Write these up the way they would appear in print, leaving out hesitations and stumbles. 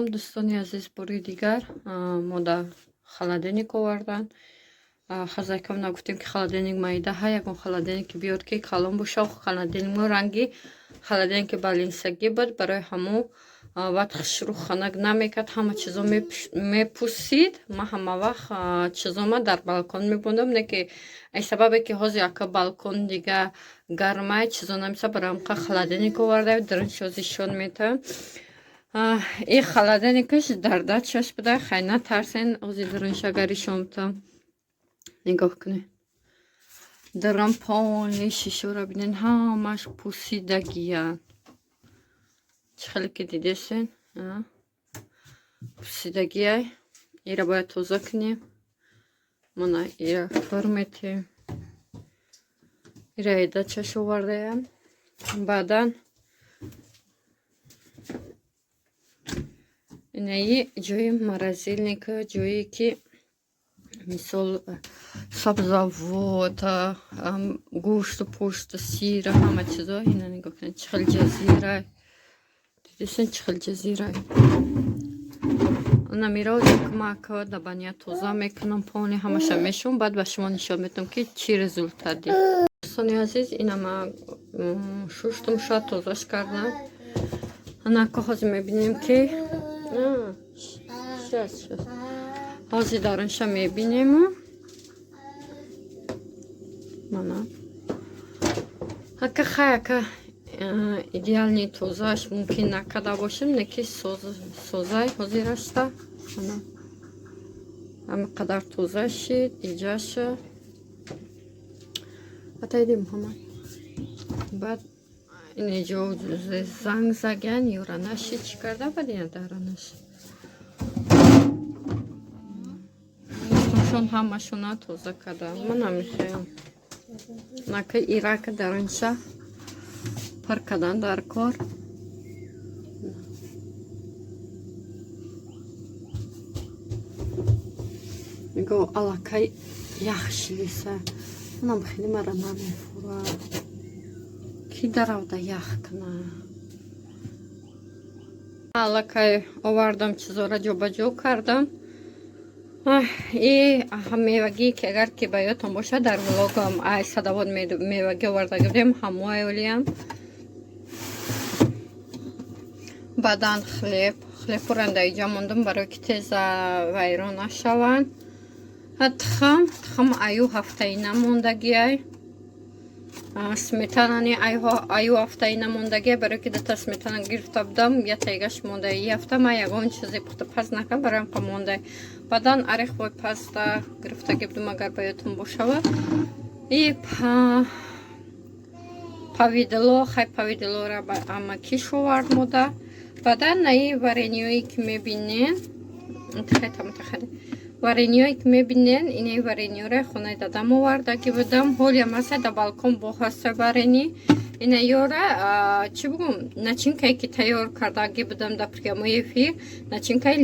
دوستانی عزیز باری دیگر ما در خالدینیک آوردن. خزایکم نگفتیم که خالدینیک مایده ها یکون خالدینیک بیاد که کلام باشه. خالدینیک ما رنگی خالدینیک بالینسگی بود برای همو وقت شروع خنک نمیکرد، همه چیزا میپوسید. ما همه وقت چیزا ما در بالکن میبوندم، نه که ای سببه که حاضر یک بالکن دیگه گرمه چیزا نمیشه برای همه خالدینیک آورده درنشازیشون میتن. این خالدینیکش در دستش بده، خیلی نترسین از درنشگری شما. نگاه کنید درم پالی شیشه رو بینین همش پوسیدگیه. چخیلی که دیدیسین پوسیدگیه. ایره باید توزه کنیم. منا ایره فرمیتیم. ایره ایده چش آورده هم. بعدن اینه جای مرزیلنیک، جایی که مثال سبزاوات، گوشت و پوشت، سیر، همه چیزا. اینا نگاه کنید چخیل جزیره. دیدیسین چخیل جزیره. انا میرا کمک دبانیا توزه میکنم پانی همش میشون. بعد به شما نشان میدم که چی رزولت دید. دوستانی عزیز اینا ما شوشتم شد توزهش کردم. انا کاغذ میبینیم که حاضی دارنش میبینیم. مانا هکه خیلی ایدیالنی توزهش ممکن نکده باشیم، نکی سوزای حاضی رشته. همه قدر توزه شید ایجاش حتی ایدیم همه. بعد اینجا زنگ زگن یورانشی چی کرده بعد این دارنش شون همه شونه توزه کرده. من نمیخوایم نکه ایرک درنشه پر کردن در کار. میگو علاقه یخشلیسه. منم خیلی مرا نمیفوره کی درآوده یخ کنه. علاقه آوردم چیزا را جابجا کردم. این میوگی که اگر که بیاتون باشه در ولاگم ای صدوات میوگی آورده گفتیم هموی ولیم. بعدن خلیب پرنده ایجا موندم برای که تیز ویران نشون. تخم ایو هفته ای نموندگی ای سمیتانانی ایو هفته ای نموندگی برای که دتا سمیتان گرفته بدم یا تیگش مونده. ای هفته ما یگون چیزی پخت پس نکن برای هم مونده. بعدن عریق باید پستا گرفته گفتم اگر بایدتون باشه. ای پاویدلو خیلی پاویدلو را اما کیش ورد موده. بعدن ای ورینیوی که میبینین ورینیوی که میبینین اینه ورینیو را خونه دادم آورده که بدم. حالی مثلا در بالکن بخواسته ورینی اینه یورا چی بگم نچینکایی که تیار کرده بدم در پریاموی فی نچینکای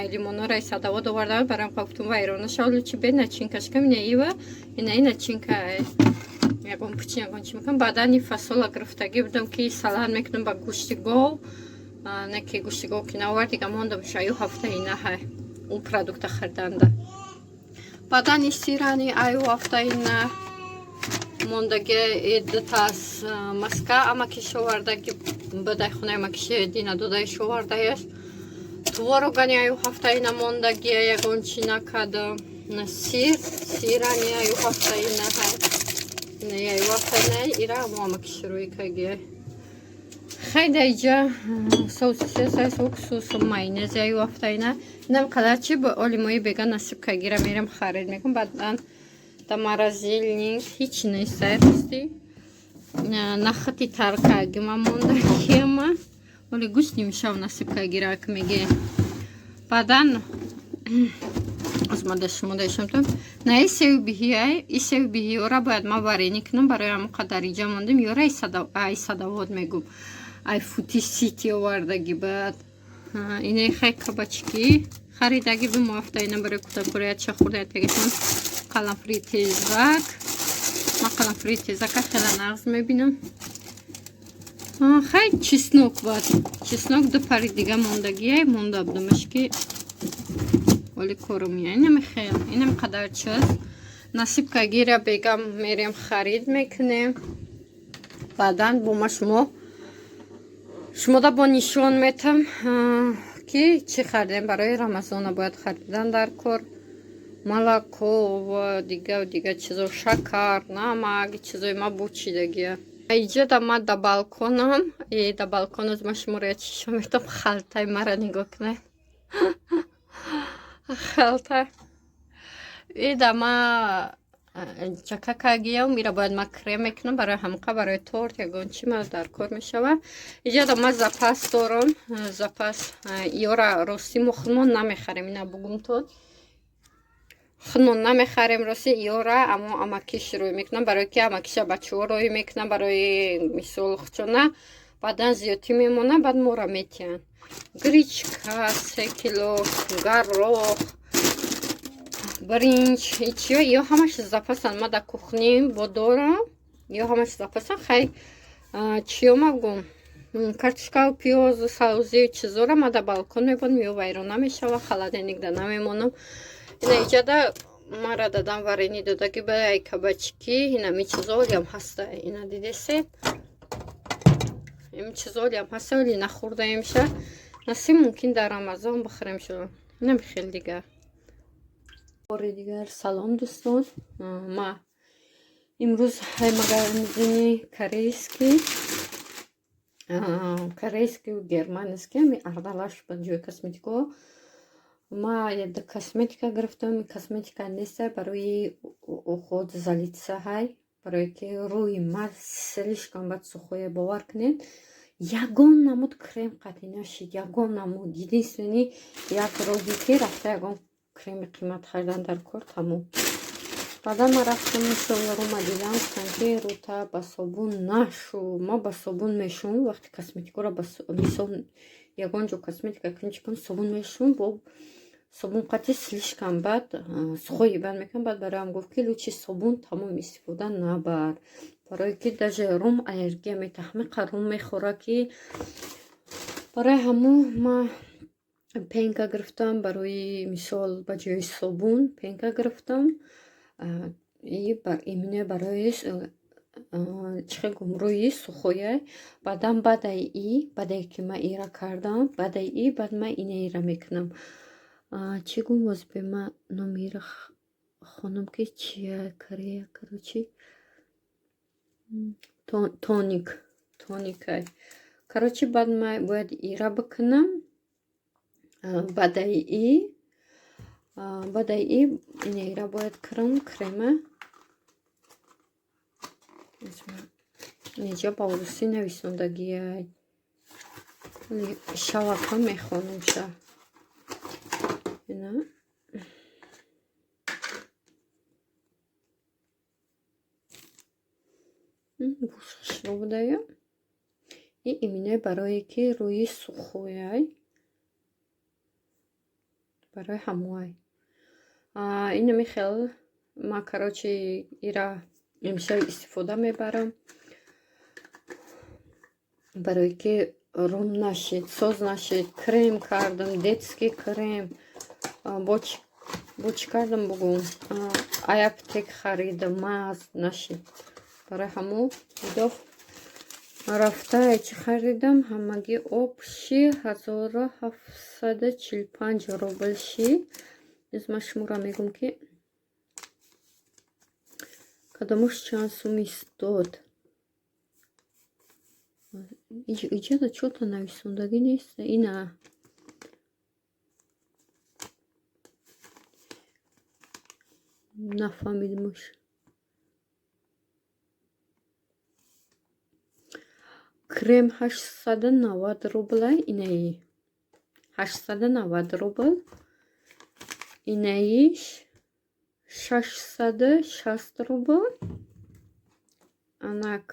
لیمون را صدوات آورده برام گفتم ویرانه شالو چی به نچینکش کم اینه نچینکای یکم پچین یکم چی میکنم. بعدا این فاصله گرفتگی بدم که سالن میکنم با گوشت گاو. نه که گوشت گاو که نوارد دیگه موندم شایو هفته اینه های اون پرودکت خریدنده. بعدا این سیرانی ایو هفته اینه موندگی ایدت از مسکه اما که شوارده که بده خونه ما که دینه دوده شوارده است. توارگانی ایو هفته اینه موندگی یکون چی نکده. سیرانی ایو هفته اینه های نه ایو هفته نه ایره اما که شروعی که خیلی ایجا سوس ماینز ایو هفته اینه نم قدر چی با اولیموی بگه نصیب که گیره میرم خرید میکنم. بعد در مرزیلنیک هیچ نیست راستی نخطی ترکه ما مونده که ما ولی گوشت نمیشه و نصیب که گیره که میگه. بعدن از ما داشتم نه ای سوی بیهی را باید ما ورینی کنم برای هم قدر ایجا موندم. یورا ای صدوات میگم ای فوتی سیتی آوردگی. بعد اینه خیلی کبچکی خریدگی به موافته اینه برای کتا کوریت چه خورده تگشون قلمفری تیزک. ما قلمفری تیزک خیلی نغز میبینم. хай чеснок бад. Чеснок до пари дига мондагия монда будамаш ки оли кору мия. Инам хел. Инам қадар час. Насиб кагира бегам мерем харид мекунем. Баъдан бума шумо да бо нишон метам ки чӣ хардем барои рамазона бояд харидан дар кор. Молоко ва дига чизо, шакар, намак, чизои ма бучидагия. Иҷо да ма да балконам. Да балкон аз ма шуморо чишо метам. Халтаи мара нигоҳ кунед. Халта. Да ма чакакагия мира бояд ма крем мекунам барои ҳамқа, барои торт ягон чӣ ма дар кор мешавад. Иҷо да ма запас дорам. Запас ёра рости мо худмон намехарем. Ина бугумтон. Худмон намехарем рости ёра, аммо амакиш рӯй мекунам, барои ки амакиша бачаҳо рӯй мекунам, барои мисол хучона баъдан зиёдтӣ мемона, баъд мора метиҳанд. Гречка 3 кило, гарох, бринч, ичиё ё ҳамаш запасан. Ма да кухним бо дорам. Ё ҳамаш запасан. Хай чиё магум? Картошкау, пиёз, сабзӣ чизора ма да балкон мебонам, ё вайрон намешава, холодильник да намемонам. Ина иҷада мара дадам варенӣ додаги бадай кабачки. Ина ми чизо олиам ҳаста. Ина дидесед? Ин чизо олиам ҳаста, оли нахӯрдаемша. Насиб мумкин дар Рамазон бихӯрем шо. Ина хел дигар. Бори дигар салом дӯстон. Ма имрӯз магазини корейский германский ми ардалаш ба ҷои косметико. Ма яда косметика гирифтам. Косметика нест барои уход залитса ҳай, барои ки рӯи ма слишком бад сухое. Бовар кунед, ягон намуд крем қатъи нашид. Ягон намуд. Единствени як роҳи ки рафта ягон креми қимат хардан дар кор тамом. Баъдан ма рафтам мисоларума дидам гуфтанд ки рута ба собун нашу. Ма ба собун мешӯм вақти косметикора мисол ягон ҷо косметика кинчикам собун мешӯм, бо собун қатъи слишком бад сухои бад мекунам. Баъд бароям гуфт ки лучи собун тамом истифода набар, барое ки даже рум аллергия метаҳмиқа рум мехӯра ки барои ҳамун ма пенка гирифтам. Барои мисол ба ҷои собун пенка гирифтам. Имне барои чихе гум рӯи сухоя. Баъдан баъдае ки ма ира кардам, баъдаи баъд ма инаира мекунам. Чӣ гум возбе ма номира хонам ки чия корея короче тоникай. Короче баъд ма бояд ира бикунам. Баъдаи инаира бояд крема. Инҷа ба урусӣ нависондагияй. Шавака мехонамша. Ина бушашро будая. Имине барое ки рӯи сухояй. Барои ҳамоай. Ина михел ма короче ира имшаб истифода мебарам. Барое ки рум нашид, соз нашид. Крем кардам, детский крем. Бо чӣ кардам бугум? Аптек харидам, маз нашид. Барои ҳамон идоф рафта чӣ харидам? Ҳамагӣ обши 1745 рубльши. Ма шуморо мегум ки кадомаш чанд сум истод. Иҷода чота нависондагӣ нест. Ина нафаҳмидимаш. Крем 890 рубль. Инаи 890 рубль. Инаиш 660 рубль. Анак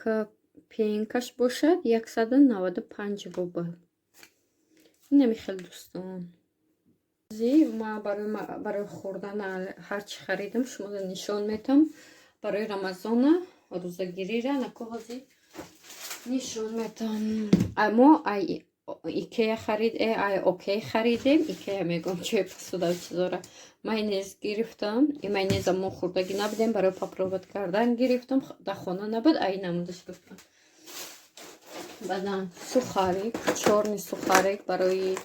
пенкаш бошад 195 рубль. Намехел дӯстон. Ма барои хӯрдан ҳарчи харидам шуморо нишон метам. Барои Рамазона рӯзагирира накоҳози нишон метам. Мо ай икея харид ай окей харидем. Икея мегум чӯ посуда чизора. Майонез гирифтам. И майонеза мо хурдаги набудем, барои попробовать кардан гирифтам. Дар хона набуд, ай намудаш гуфтам. Баъдан сухарик, чорни сухарик барои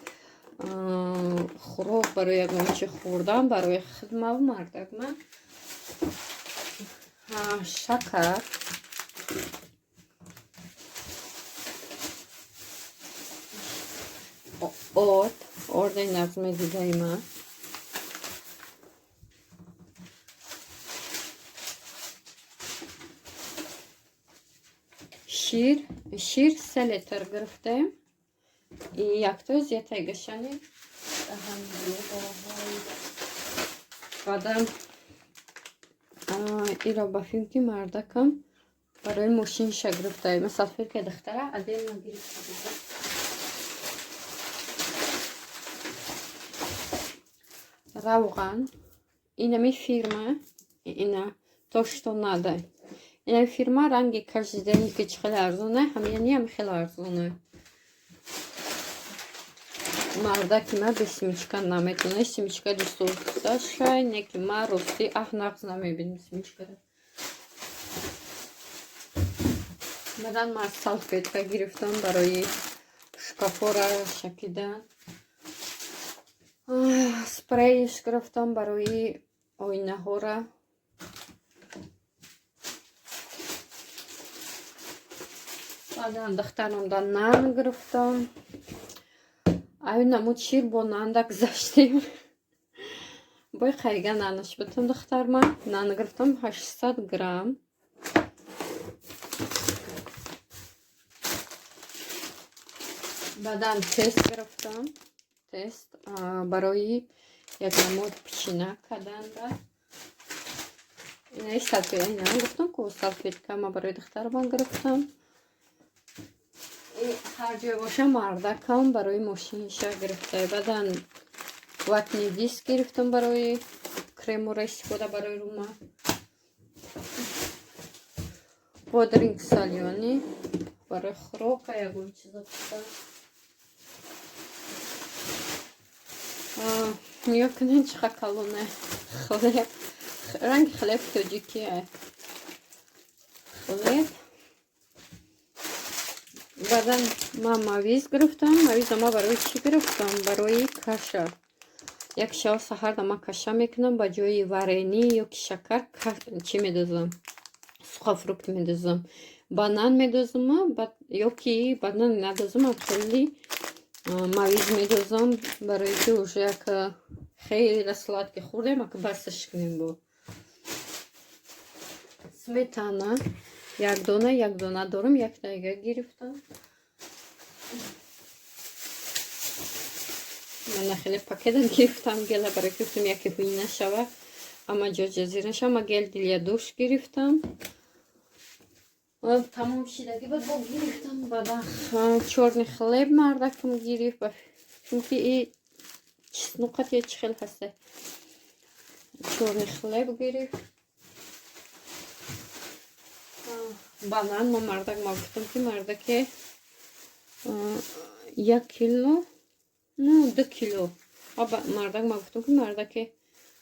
хӯрок, барои ягон чи хӯрдан, барои хидмат мардакман. Шакар, орден нағз медидаима, шир 3 литр гирифтем. И якто зиятай гашани баъдан иро ба филки мардакам барои мошинша гирифтаем. Салфетка духтара отдельно гирифта будам. Равған. Инами фирма, ина то, что надо. Инами фирма ранги каждый день ки хеле арзоне, ҳамияни ҳам хеле арзоне. Мардаки ма бе семечка наметуне, семечка дустошай, неки ма рости нағз намебинем семечкара. Баъдан ма салфетка гирифтам барои шкафора шакидан. Спрейш гирифтам барои оинаҳора. Баъдан духтарамдан нан гирифтам. Ай намуд шир бо нанда гузаштем. Бой хайга нанаш бутам духтарма. Нан гирифтам 800 грамм. баъдан тест гирифтам. Тест барои як намуд печина карданда. Инаи салфетка инам гуфтам ку салфетка ма барои духтарам гирифтам. ҳар ҷой боша мардакам барои мошинша гирифта. Баъдан ватни диск гирифтам барои кремура истифода барои рума. бодринг салёни барои хӯрока ягон чиза гуфтам. нигоҳ кунед чӣ қадр калоне. хлеб, ранги хлеб тоҷикия. хлеб. баъдан ман мавиз гирифтам. Мавиза ма барои чӣ гирифтам? Барои каша. як шаба саҳарда ман каша мекунам, ба ҷои варенӣ ё ки шакар чӣ медозам? Сухофрукт медозам. Банан медозам ё ки банан надозам, хеле мавиз медозам барои ки уже як хеле сладкӣ хӯрдем, ак басаш кунем бо сметана. як дона дорам, як дайга гирифтам. ман хеле пакета гирифтам гела барои ки гуфтам яке ҳуй нашава, ама ҷоҷазир нашава. Ма гел дилядуш гирифтам. тамом шидаги бо гирифтам. баъдан чорни хлеб мардакам гирифт, чунки и чеснокати чӣ хел ҳаста. чорни хлеб гирифт. банан мо мардак ма гуфтам ки мардаке 1 кило, ну 2 кило. Мардак ма гуфтам ки мардаке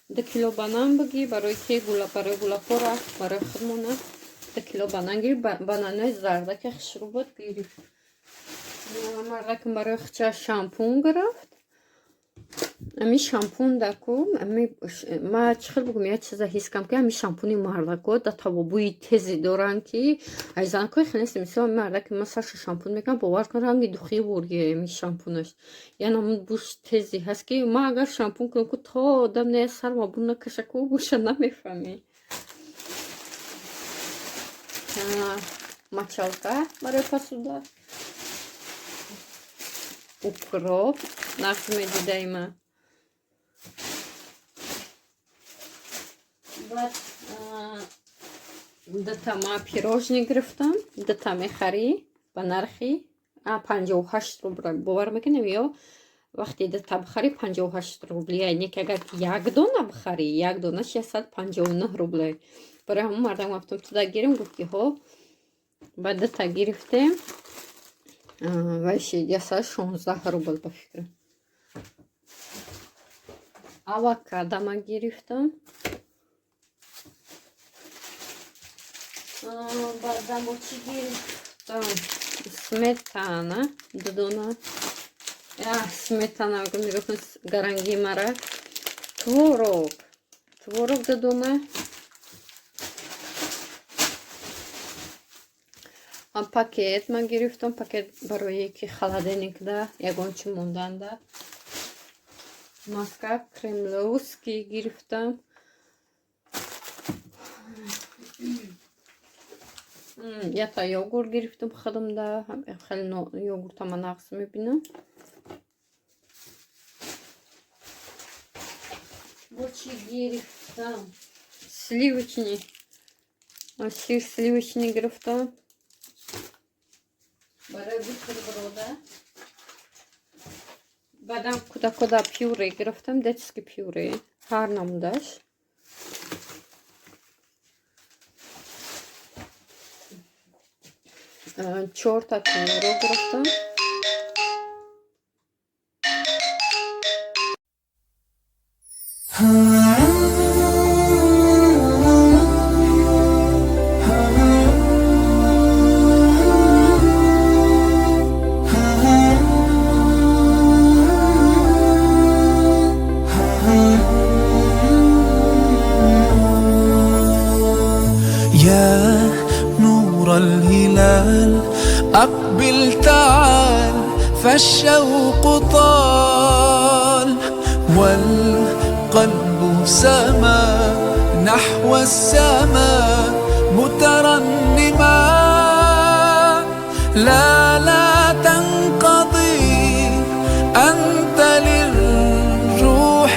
2 кило банан бигир, барои ки барои гулапора барои худмона 2 кило банан гирифт. бананои зардаке хушрубот гирифт. мардакам барои хуча шампун гирифт. ами шампун даку ма чӣ хел бигӯм як чиза ҳис кам ки ами шампуни мардако да табобӯи тези доранд ки ай занакои хеле мисол мардаки ма сарша шампун мекунам, бовар кун ранги духӣ бургия ами шампунаш. яъне ам буш тези ҳаст ки ма агар шампун кунам ку то одам не сар ва бу накаша ку буша намефаҳмӣ. мочалка барои посуда. укроп нағз медидаима. баъд дита ма пирожни гирифтам. дита мехарӣ ба нархи 58 рубл. бовар мекунем ё вақте дита бихарӣ 58 рубл. яъне ки агар як дона бихарӣ, як дона 659 рубл. барои ҳамон мардам гуфтам ту да гирем. гуфт ки ҳо بعد تا گرفتیم و 16 روبل به فکرم. آووکادو ما گرفتم. بعدم چی گرفتم؟ سمتانا دودونا. Smetana میگفتن گرانگی مرا. تورog دودونا. پاکت من گرفتم. پاکت برای که холодильник да یگانچه موندنده. ماسکا کремловский گرفتم. یا تا یogurt گرفتم خودم دا. خیلی یogurt هم نقص میبینم. با چی گرفتم؟ سلیوچنی. سلیوچنی گرفتم. برای бутерброда. بعدم کدا پیوره گرفتم. детский پیوره. هر نام داشت. چورتا پیورو گرفتم. الهلال أقبل تعال فالشوق طال والقلب سما نحو السماء مترنما لا تنقضي أنت للروح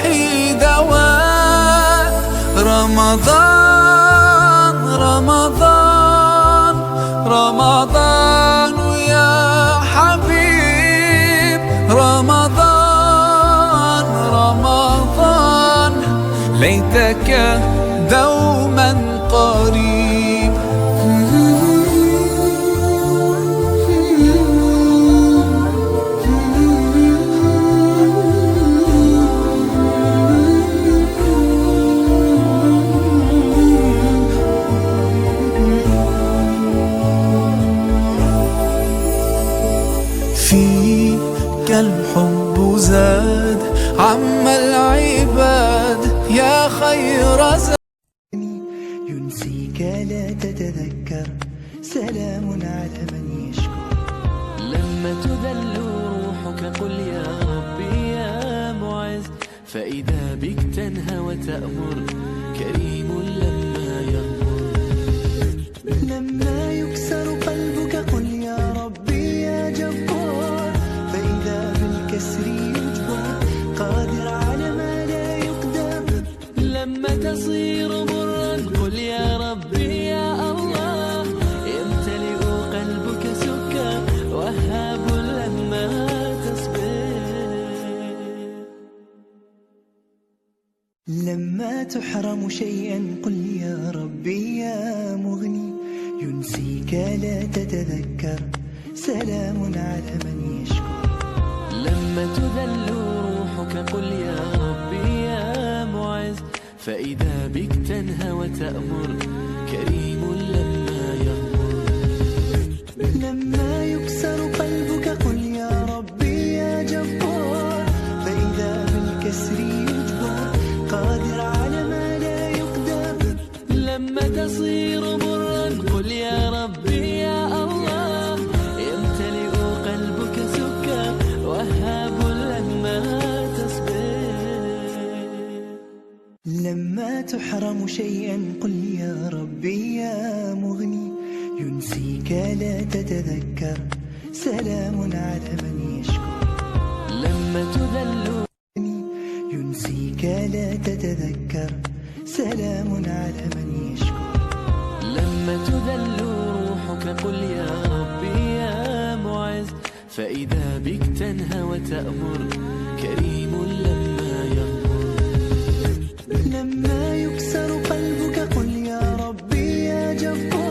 دواء رمضان يا حبيب رمضان ليتك دوما قريب. الحب زاد عم العباد يا خير زاد. ينسيك لا تتذكر سلام على من يشكر. لما تذل روحك قل يا ربي يا معز فإذا بك تنهى وتأمر كريم لما يغمر. لما يكسر قلبك قل يا ربي يا جبار فإذا بالكسر يجبر قادر على ما لا يقدر. لما تصير مرا قل يا ربي يا الله يمتلئ قلبك سكا وهاب لما تصبر. لما تحرم شيئا قل يا ربي يا مغني ينسيك لا تتذكر سلام على من يشكر. لما تذل روحك قل يا ربي يا معز فإذا بك تنهى وتأمر كريم لما يغمر. لما يكسر قلبك قل يا ربي يا جبار فإذا بالكسر يجبر قادر على ما لا يقدر. لما تصير مرا قل يا ربي يا الله يمتلئ قلبك سكا وهاب لما تصبر. لما تحرم شيئا قل يا ربي يا مغني ينسيك لا تتذكر سلام على من يشكر. لما تذل ينسيك لا تتذكر سلام على من يشكر. لما تذل روحك قل يا ربي يا معز فإذا بك تنهى وتأمر كريم لما يغمر. لما يكسر قلبك